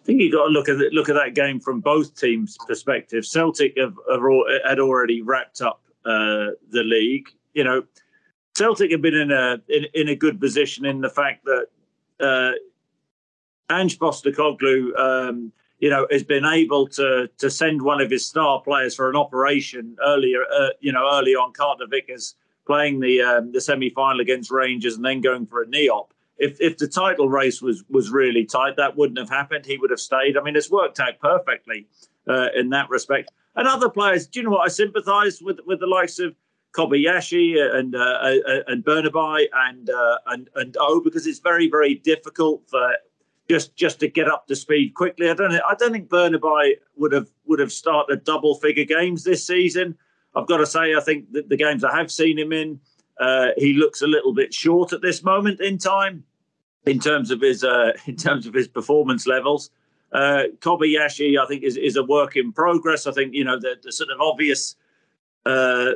think you got to look at that game from both teams' perspectives. Celtic had already wrapped up the league. Celtic have been in a good position in the fact that Ange Postecoglou, has been able to send one of his star players for an operation early on. Carter Vickers playing the semi-final against Rangers and then going for a knee op. If the title race was really tight, that wouldn't have happened. He would have stayed. I mean, it's worked out perfectly in that respect. And other players, do you know what? I sympathise with the likes of Kobayashi and Burnaby and O, because it's very, very difficult for just to get up to speed quickly. I don't think Burnaby would have started double-figure games this season. I've got to say, I think that the games I have seen him in, he looks a little bit short at this moment in time in terms of his performance levels. Kobayashi, I think, is a work in progress. I think the sort of obvious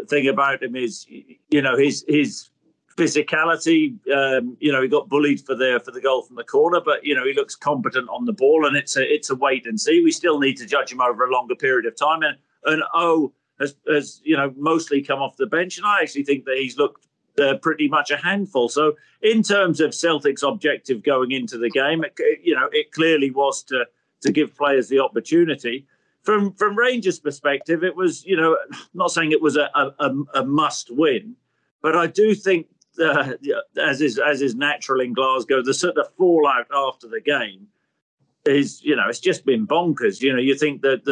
thing about him is his physicality. He got bullied for the goal from the corner, but he looks competent on the ball, and it's a wait and see. We still need to judge him over a longer period of time, and O has mostly come off the bench, and I actually think that he's looked pretty much a handful. So in terms of Celtic's objective going into the game, it clearly was to give players the opportunity. From Rangers' perspective, it was, not saying it was a must win, but I do think, as is natural in Glasgow, the sort of fallout after the game is, it's just been bonkers. You think that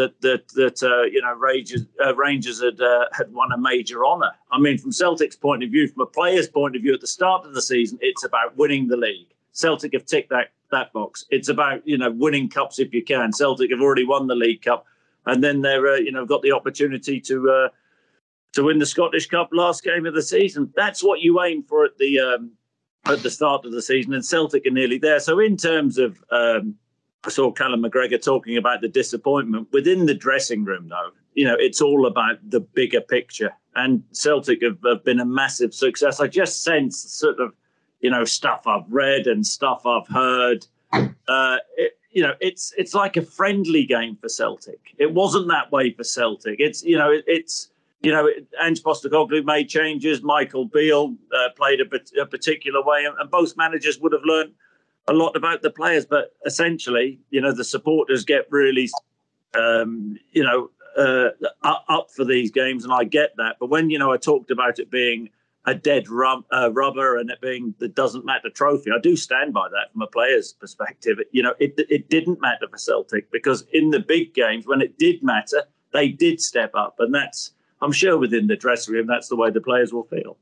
Rangers had won a major honour. I mean, from Celtic's point of view, from a player's point of view, at the start of the season, it's about winning the league. Celtic have ticked that box. It's about winning cups if you can. Celtic have already won the League Cup, and then they're got the opportunity to win the Scottish Cup last game of the season. That's what you aim for at the start of the season, and Celtic are nearly there. So in terms of I saw Callum McGregor talking about the disappointment within the dressing room, though. It's all about the bigger picture. And Celtic have been a massive success. I just sense sort of, stuff I've read and stuff I've heard. It's like a friendly game for Celtic. It wasn't that way for Celtic. Ange Postecoglou made changes. Michael Beale played a particular way, and both managers would have learned a lot about the players, but essentially, the supporters get really, up for these games, and I get that. But when, I talked about it being a dead rubber and it being the doesn't matter trophy, I do stand by that from a player's perspective. It didn't matter for Celtic, because in the big games, when it did matter, they did step up, and that's, I'm sure, within the dressing room, that's the way the players will feel.